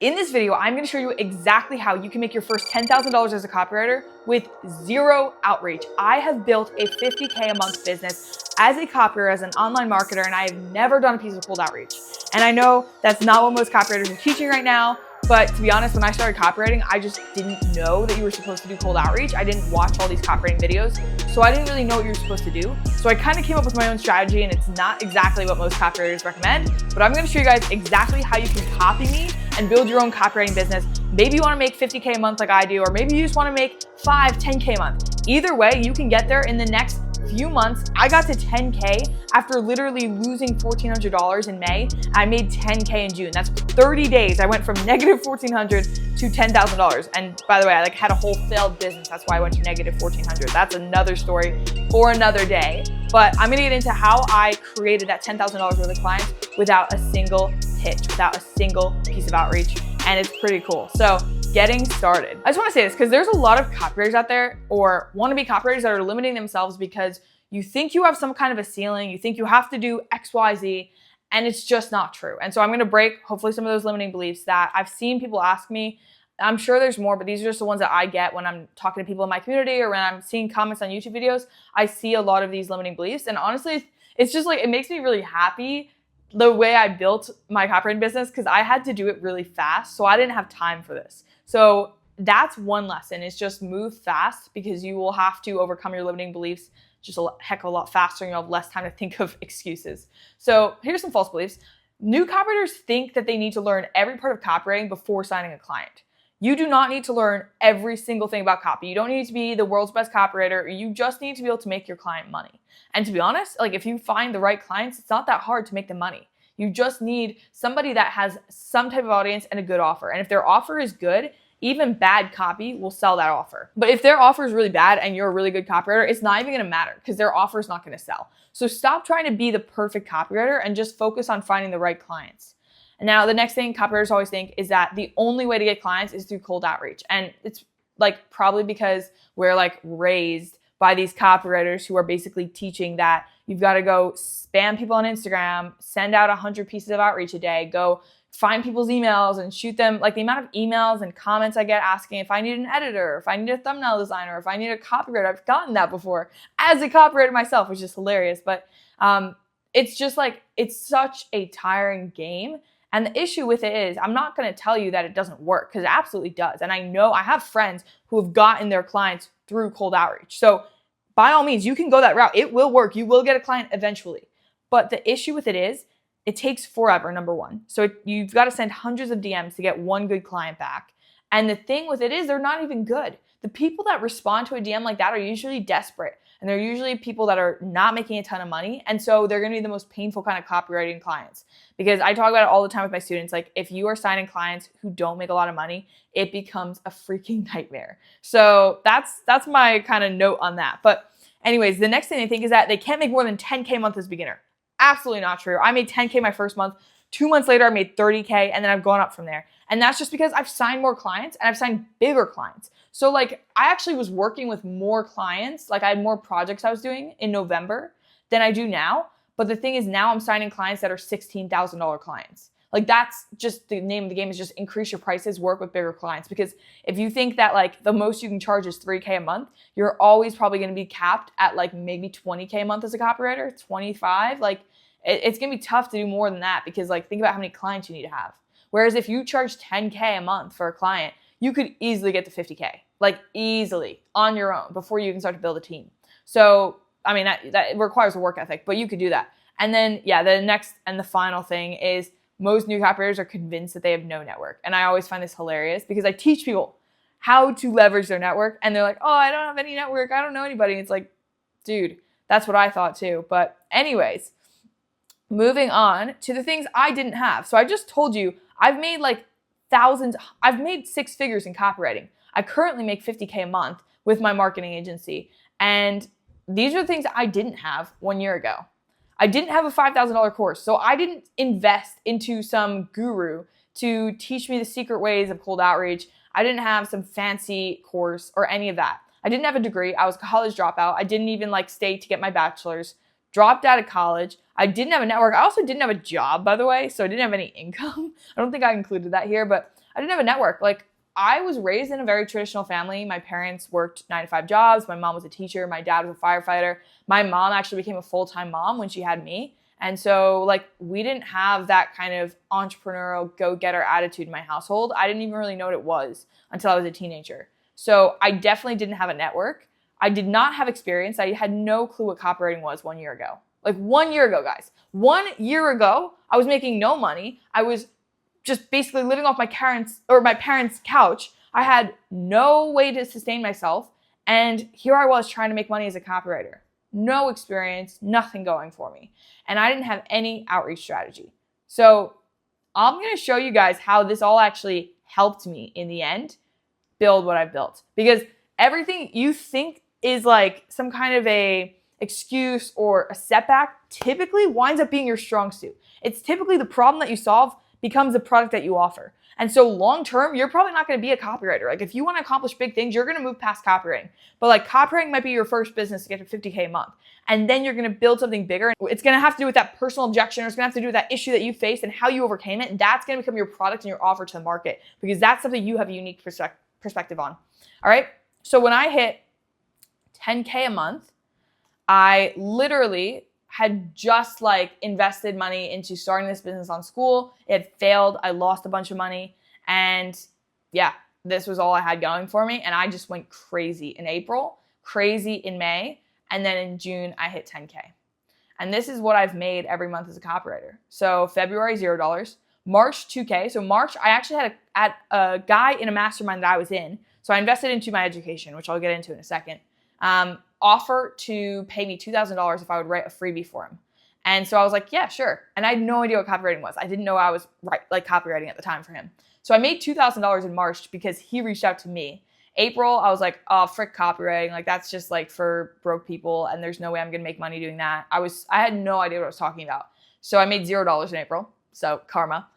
In this video, I'm going to show you exactly how you can make your first $10,000 as a copywriter with zero outreach. I have built a $50K a month business as a copywriter, as an online marketer, and I have never done a piece of cold outreach. And I know that's not what most copywriters are teaching right now, but to be honest, when I started copywriting, I just didn't know that you were supposed to do cold outreach. I didn't watch all these copywriting videos, so I didn't really know what you were supposed to do. So I kind of came up with my own strategy, and it's not exactly what most copywriters recommend, but I'm going to show you guys exactly how you can copy me and build your own copywriting business. Maybe you want to make 50K a month like I do, or maybe you just want to make 5, 10K a month. Either way, you can get there in the next few months. I got to 10K after literally losing $1,400 in May. I made 10K in June. That's 30 days. I went from negative $1,400 to $10,000. And by the way, I had a whole failed business. That's why I went to negative $1,400. That's another story for another day. But I'm gonna get into how I created that $10,000 worth of clients without a single pitch, without a single piece of outreach. And it's pretty cool. So getting started. I just want to say this because there's a lot of copywriters out there or wannabe copywriters that are limiting themselves because you think you have some kind of a ceiling, you think you have to do X, Y, Z, and it's just not true. And so I'm going to break hopefully some of those limiting beliefs that I've seen people ask me. I'm sure there's more, but these are just the ones that I get when I'm talking to people in my community or when I'm seeing comments on YouTube videos. I see a lot of these limiting beliefs, and honestly, it's just like, it makes me really happy the way I built my copywriting business because I had to do it really fast, so I didn't have time for this. So that's one lesson, is just move fast because you will have to overcome your limiting beliefs just a heck of a lot faster and you'll have less time to think of excuses. So here's some false beliefs. New copywriters think that they need to learn every part of copywriting before signing a client. You do not need to learn every single thing about copy. You don't need to be the world's best copywriter. You just need to be able to make your client money. And to be honest, like if you find the right clients, it's not that hard to make them money. You just need somebody that has some type of audience and a good offer. And if their offer is good, even bad copy will sell that offer. But if their offer is really bad and you're a really good copywriter, it's not even gonna matter because their offer is not gonna sell. So stop trying to be the perfect copywriter and just focus on finding the right clients. And now the next thing copywriters always think is that the only way to get clients is through cold outreach. And it's like probably because we're like raised by these copywriters who are basically teaching that you've got to go spam people on Instagram, send out 100 pieces of outreach a day, go find people's emails and shoot them. Like the amount of emails and comments I get asking if I need an editor, if I need a thumbnail designer, if I need a copywriter. I've gotten that before as a copywriter myself, which is hilarious. But it's just like, it's such a tiring game. And the issue with it is, I'm not going to tell you that it doesn't work because it absolutely does. And I know I have friends who have gotten their clients through cold outreach. So by all means, you can go that route. It will work. You will get a client eventually. But the issue with it is, it takes forever, number one. So you've got to send hundreds of DMs to get one good client back. And the thing with it is, they're not even good. The people that respond to a DM like that are usually desperate. And they're usually people that are not making a ton of money. And so they're going to be the most painful kind of copywriting clients. Because I talk about it all the time with my students. Like if you are signing clients who don't make a lot of money, it becomes a freaking nightmare. So that's my kind of note on that. But anyways, the next thing they think is that they can't make more than 10K a month as a beginner. Absolutely not true. I made 10K my first month. 2 months later, I made 30K, and then I've gone up from there. And that's just because I've signed more clients and I've signed bigger clients. So like I actually was working with more clients. Like I had more projects I was doing in November than I do now. But the thing is, now I'm signing clients that are $16,000 clients. Like that's just the name of the game, is just increase your prices, work with bigger clients. Because if you think that like the most you can charge is 3K a month, you're always probably going to be capped at like maybe 20K a month as a copywriter, 25. Like it's going to be tough to do more than that because like think about how many clients you need to have. Whereas if you charge 10K a month for a client, you could easily get to 50K, like easily on your own before you can start to build a team. So, I mean, that requires a work ethic, but you could do that. And then, yeah, the next and the final thing is most new copywriters are convinced that they have no network. And I always find this hilarious because I teach people how to leverage their network and they're like, oh, I don't have any network. I don't know anybody. And it's like, dude, that's what I thought too. But anyways, moving on to the things I didn't have. So I just told you, I've made like thousands. I've made 6 figures in copywriting. I currently make 50K a month with my marketing agency. And these are the things I didn't have 1 year ago. I didn't have a $5,000 course. So I didn't invest into some guru to teach me the secret ways of cold outreach. I didn't have some fancy course or any of that. I didn't have a degree. I was a college dropout. I didn't even like stay to get my bachelor's. Dropped out of college. I didn't have a network. I also didn't have a job, by the way, so I didn't have any income. I don't think I included that here, but I didn't have a network. Like, I was raised in a very traditional family. My parents worked 9-to-5 jobs. My mom was a teacher. My dad was a firefighter. My mom actually became a full-time mom when she had me. And so, like, we didn't have that kind of entrepreneurial go-getter attitude in my household. I didn't even really know what it was until I was a teenager. So I definitely didn't have a network. I did not have experience. I had no clue what copywriting was 1 year ago. Like 1 year ago, guys. 1 year ago, I was making no money. I was just basically living off my parents' couch. I had no way to sustain myself. And here I was trying to make money as a copywriter. No experience, nothing going for me. And I didn't have any outreach strategy. So I'm going to show you guys how this all actually helped me in the end build what I've built. Because everything you think is like some kind of a excuse or a setback typically winds up being your strong suit. It's typically the problem that you solve becomes the product that you offer. And so long term, you're probably not going to be a copywriter. Like if you want to accomplish big things, you're going to move past copywriting. But like copywriting might be your first business to get to 50K a month. And then you're going to build something bigger. It's going to have to do with that personal objection, or it's going to have to do with that issue that you faced and how you overcame it. And that's going to become your product and your offer to the market, because that's something you have a unique perspective on. All right. So when I hit 10K a month, I literally had just like invested money into starting this business on school. It had failed. I lost a bunch of money. And yeah, this was all I had going for me. And I just went crazy in April, crazy in May. And then in June, I hit 10K. And this is what I've made every month as a copywriter. So February, $0. March, 2K. So March, I actually had a guy in a mastermind that I was in. So I invested into my education, which I'll get into in a second. Offer to pay me $2,000 if I would write a freebie for him. And so I was like, yeah, sure. And I had no idea what copywriting was. I didn't know I was copywriting at the time for him. So I made $2,000 in March because he reached out to me. April, I was like, oh, frick copywriting. Like that's just like for broke people. And there's no way I'm going to make money doing that. I had no idea what I was talking about. So I made $0 in April. So karma.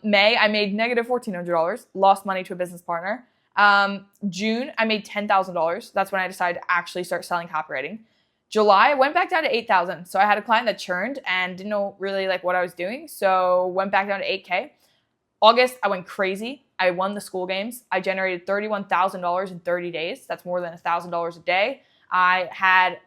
May, I made negative $1,400, lost money to a business partner. June, I made $10,000. That's when I decided to actually start selling copywriting. July, I went back down to 8,000. So I had a client that churned and didn't know really like what I was doing. So went back down to 8K. August, I went crazy. I won the school games. I generated $31,000 in 30 days. That's more than $1,000 a day. I had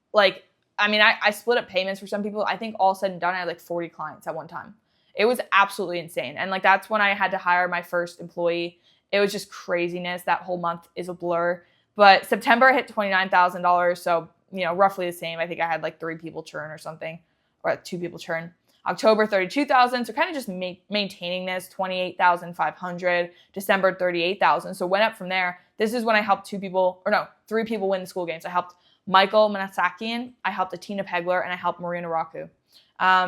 I split up payments for some people. I think all said and done, I had like 40 clients at one time. It was absolutely insane. And like, that's when I had to hire my first employee. It was just craziness. That whole month is a blur. But September, I hit $29,000. So, roughly the same. I think I had like 3 people churn or something, or 2 people churn. October, 32,000. So kind of just maintaining this, 28,500. December, 38,000. So went up from there. This is when I helped 3 people win the school games. I helped Michael Manasakian, I helped Atina Pegler, and I helped Marina Raku.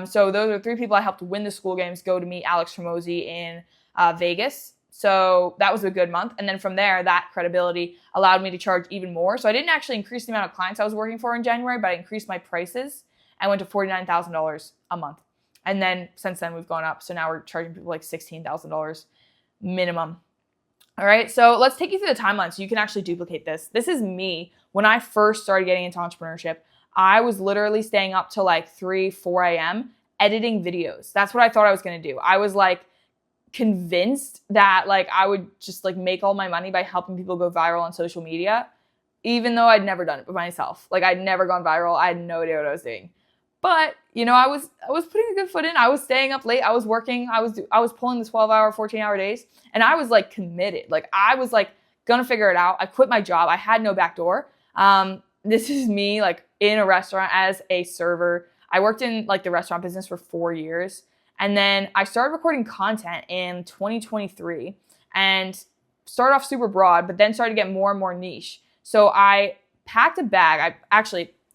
So those are 3 people I helped win the school games, go to meet Alex Hormozi in Vegas. So that was a good month. And then from there, that credibility allowed me to charge even more. So I didn't actually increase the amount of clients I was working for in January, but I increased my prices. I went to $49,000 a month. And then since then we've gone up. So now we're charging people like $16,000 minimum. All right. So let's take you through the timeline so you can actually duplicate this. This is me when I first started getting into entrepreneurship. I was literally staying up till like 3, 4 a.m. editing videos. That's what I thought I was going to do. I was like convinced that like I would just like make all my money by helping people go viral on social media, even though I'd never done it by myself. Like I'd never gone viral. I had no idea what I was doing. But, I was putting a good foot in. I was staying up late. I was working. I was pulling the 12-hour, 14-hour days. And I was like committed. Like I was like gonna figure it out. I quit my job. I had no back door. This is me like in a restaurant as a server. I worked in like the restaurant business for 4 years. And then I started recording content in 2023 and started off super broad, but then started to get more and more niche. So I packed a bag.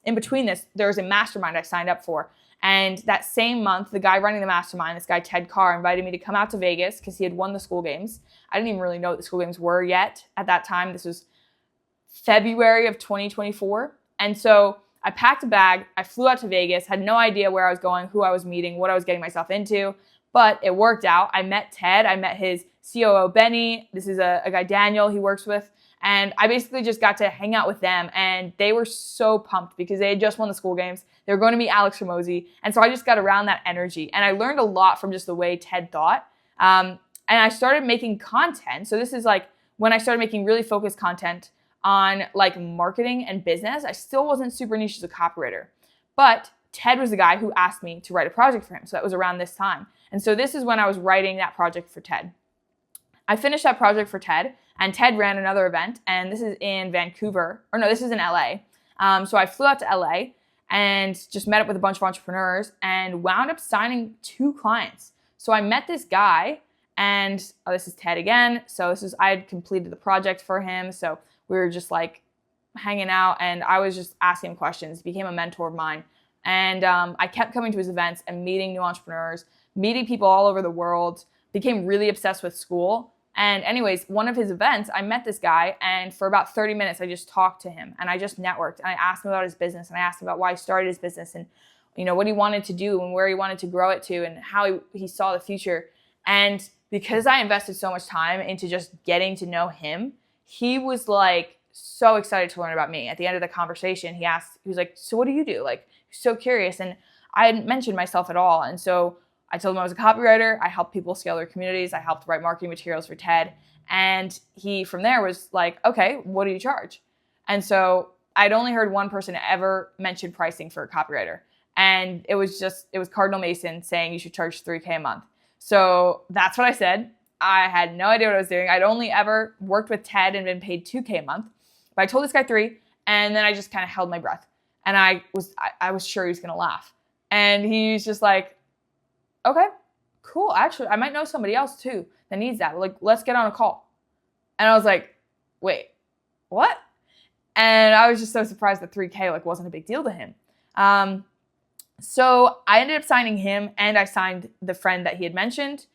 In between this, there was a mastermind I signed up for. And that same month, the guy running the mastermind, this guy, Ted Carr, invited me to come out to Vegas because he had won the school games. I didn't even really know what the school games were yet at that time. This was February of 2024. And so I packed a bag. I flew out to Vegas, had no idea where I was going, who I was meeting, what I was getting myself into. But it worked out. I met Ted. I met his COO, Benny. This is a guy, Daniel, he works with. And I basically just got to hang out with them. And they were so pumped because they had just won the school games. They were going to meet Alex Hormozi. And so I just got around that energy. And I learned a lot from just the way Ted thought. And I started making content. So this is like when I started making really focused content on like marketing and business. I still wasn't super niche as a copywriter, but Ted was the guy who asked me to write a project for him. So that was around this time. And so this is when I was writing that project for Ted. I finished that project for Ted, and Ted ran another event, and this is in Vancouver, or no, this is in LA. So I flew out to LA and just met up with a bunch of entrepreneurs and wound up signing 2 clients. So I met this guy, and this is Ted again. So I had completed the project for him. So we were just like hanging out, and I was just asking him questions. He became a mentor of mine. And I kept coming to his events and meeting new entrepreneurs, meeting people all over the world, became really obsessed with school. And anyways, one of his events, I met this guy, and for about 30 minutes, I just talked to him, and I just networked, and I asked him about his business, and I asked him about why he started his business, and what he wanted to do and where he wanted to grow it to, and how he saw the future. And because I invested so much time into just getting to know him, he was like so excited to learn about me. At the end of the conversation, he was like, so what do you do? Like, so curious. And I hadn't mentioned myself at all. And so I told him I was a copywriter. I helped people scale their communities. I helped write marketing materials for Ted. And he, from there, was like, okay, what do you charge? And so I'd only heard one person ever mention pricing for a copywriter. And it was Cardinal Mason saying you should charge $3,000 a month. So that's what I said. I had no idea what I was doing. I'd only ever worked with Ted and been paid $2,000 a month. But I told this guy 3, and then I just kind of held my breath. And I was sure he was going to laugh. And he's just like, okay, cool. Actually, I might know somebody else too that needs that. Like, let's get on a call. And I was like, wait, what? And I was just so surprised that $3,000 like wasn't a big deal to him. So I ended up signing him, and I signed the friend that he had mentioned.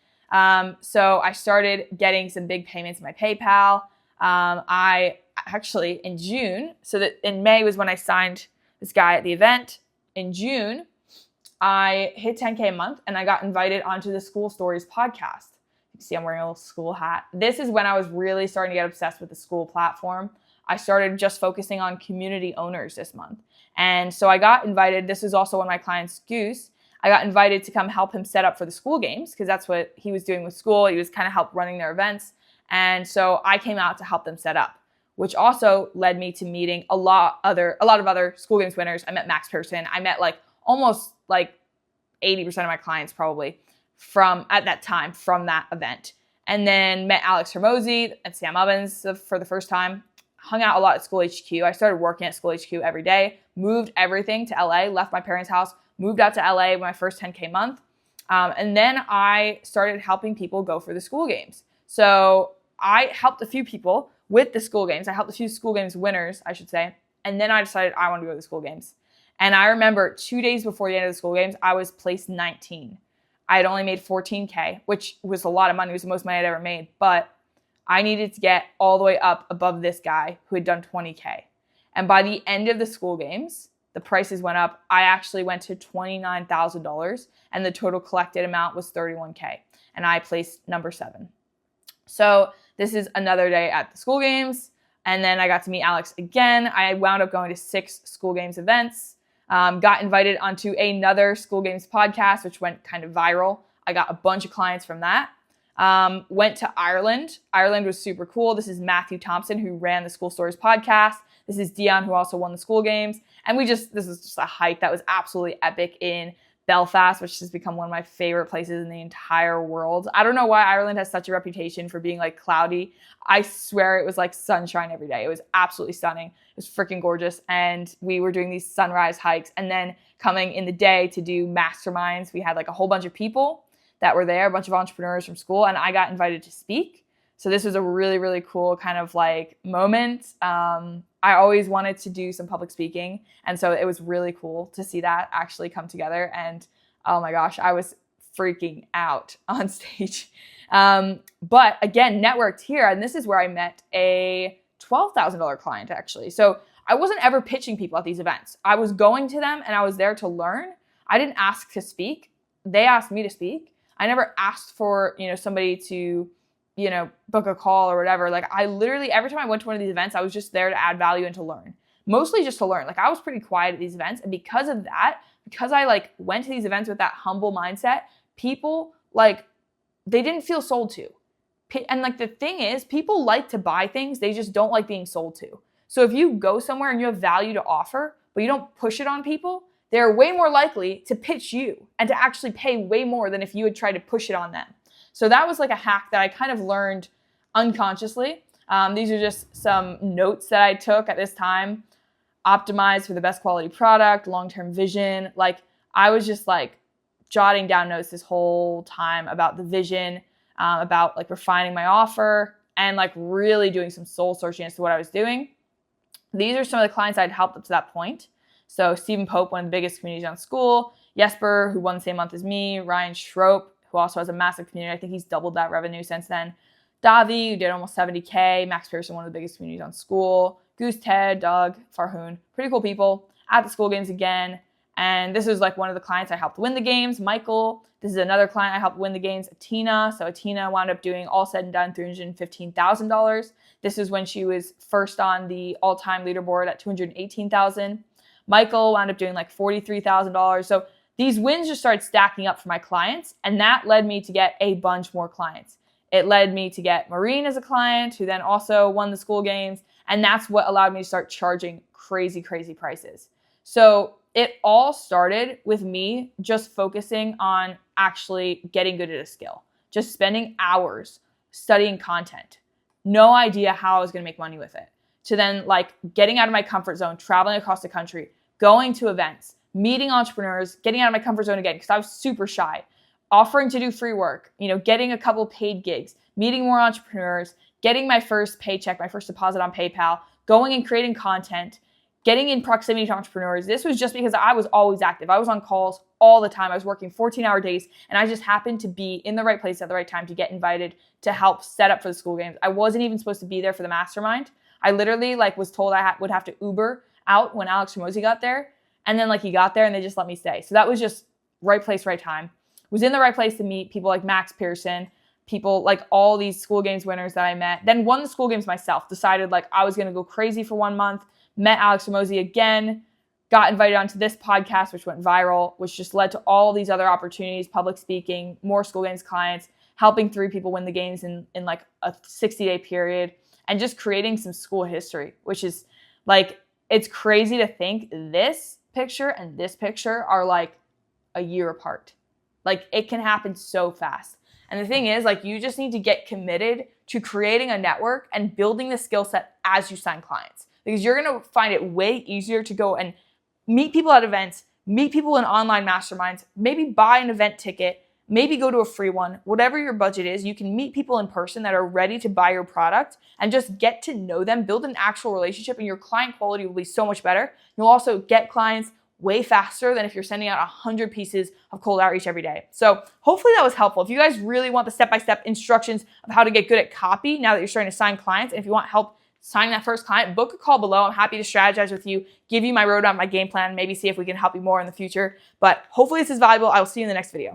So I started getting some big payments in my PayPal. I actually, in June, so that in May was when I signed this guy at the event. In June, I hit $10,000 a month, and I got invited onto the School Stories podcast. You can see I'm wearing a little school hat. This is when I was really starting to get obsessed with the school platform. I started just focusing on community owners this month. And so I got invited. This is also one of my clients, Goose. I got invited to come help him set up for the school games, because that's what he was doing with school. He was kind of help running their events. And so I came out to help them set up, which also led me to meeting a lot of other school games winners. I met Max Person. I met almost 80% of my clients probably at that time from that event. And then met Alex Hermosi and Sam Ovens for the first time. Hung out a lot at School HQ. I started working at School HQ every day, moved everything to LA, left my parents' house, moved out to LA with my first $10,000 a month. And then I started helping people go for the school games. So I helped a few people with the school games. I helped a few school games winners, I should say. And then I decided I wanted to go to the school games. And I remember 2 days before the end of the school games, I was placed 19. I had only made $14,000, which was a lot of money. It was the most money I'd ever made. But I needed to get all the way up above this guy who had done $20,000. And by the end of the school games, the prices went up. I actually went to $29,000, and the total collected amount was $31,000. And I placed number 7. So this is another day at the school games. And then I got to meet Alex again. I wound up going to 6 school games events. Got invited onto another school games podcast, which went kind of viral. I got a bunch of clients from that. Went to Ireland. Ireland was super cool. This is Matthew Thompson, who ran the School Stories podcast. This is Dion, who also won the school games. And this was just a hike that was absolutely epic in Belfast, which has become one of my favorite places in the entire world. I don't know why Ireland has such a reputation for being cloudy. I swear it was sunshine every day. It was absolutely stunning. It was freaking gorgeous. And we were doing these sunrise hikes, and then coming in the day to do masterminds. We had a whole bunch of people that were there, a bunch of entrepreneurs from school, and I got invited to speak. So this was a really, really cool kind of moment. I always wanted to do some public speaking, and so it was really cool to see that actually come together. And oh my gosh, I was freaking out on stage. But again, networked here, and this is where I met a $12,000 client actually. So I wasn't ever pitching people at these events. I was going to them, and I was there to learn. I didn't ask to speak. They asked me to speak. I never asked for, somebody to, book a call or whatever. I literally, every time I went to one of these events, I was just there to add value and to learn. Mostly just to learn. I was pretty quiet at these events. And because of that, because I went to these events with that humble mindset, people they didn't feel sold to. And like the thing is, people like to buy things, they just don't like being sold to. So if you go somewhere and you have value to offer, but you don't push it on people, they're way more likely to pitch you and to actually pay way more than if you had tried to push it on them. So that was like a hack that I kind of learned unconsciously. These are just some notes that I took at this time. Optimize for the best quality product, long-term vision. Like I was just like jotting down notes this whole time about the vision, about like refining my offer and like really doing some soul searching as to what I was doing. These are some of the clients I'd helped up to that point. So Stephen Pope, one of the biggest communities on school, Jesper, who won the same month as me, Ryan Schroep, who also has a massive community. I think he's doubled that revenue since then. Davi, who did almost 70K, Max Pearson, one of the biggest communities on school, Goose Ted, Doug, Farhoon, pretty cool people at the school games again. And this is like one of the clients I helped win the games, Michael. This is another client I helped win the games, Atina. So Atina wound up doing, all said and done, $315,000. This is when she was first on the all-time leaderboard at $218,000. Michael wound up doing like $43,000. So these wins just started stacking up for my clients, and that led me to get a bunch more clients. It led me to get Maureen as a client, who then also won the school games, and that's what allowed me to start charging crazy, crazy prices. So it all started with me just focusing on actually getting good at a skill, just spending hours studying content. No idea how I was going to make money with it. To then like getting out of my comfort zone, traveling across the country, going to events, meeting entrepreneurs, getting out of my comfort zone again because I was super shy, offering to do free work, getting a couple paid gigs, meeting more entrepreneurs, getting my first paycheck, my first deposit on PayPal, going and creating content, getting in proximity to entrepreneurs. This was just because I was always active. I was on calls all the time. I was working 14-hour days, and I just happened to be in the right place at the right time to get invited to help set up for the school games. I wasn't even supposed to be there for the mastermind. I literally was told I would have to Uber out when Alex Ramosi got there, and then he got there and they just let me stay. So that was just right place, right time. Was in the right place to meet people like Max Pearson, people like all these school games winners that I met. Then won the school games myself, decided I was going to go crazy for 1 month, met Alex Ramosi again, got invited onto this podcast, which went viral, which just led to all these other opportunities, public speaking, more school games clients, helping 3 people win the games in like a 60-day period, and just creating some school history, which is it's crazy to think this picture and this picture are a year apart. It can happen so fast. And the thing is, you just need to get committed to creating a network and building the skill set as you sign clients. Because you're going to find it way easier to go and meet people at events, meet people in online masterminds, maybe buy an event ticket, maybe go to a free one. Whatever your budget is, you can meet people in person that are ready to buy your product and just get to know them, build an actual relationship, and your client quality will be so much better. You'll also get clients way faster than if you're sending out 100 pieces of cold outreach every day. So hopefully that was helpful. If you guys really want the step-by-step instructions of how to get good at copy now that you're starting to sign clients, and if you want help signing that first client, book a call below. I'm happy to strategize with you, give you my roadmap, my game plan, maybe see if we can help you more in the future. But hopefully this is valuable. I will see you in the next video.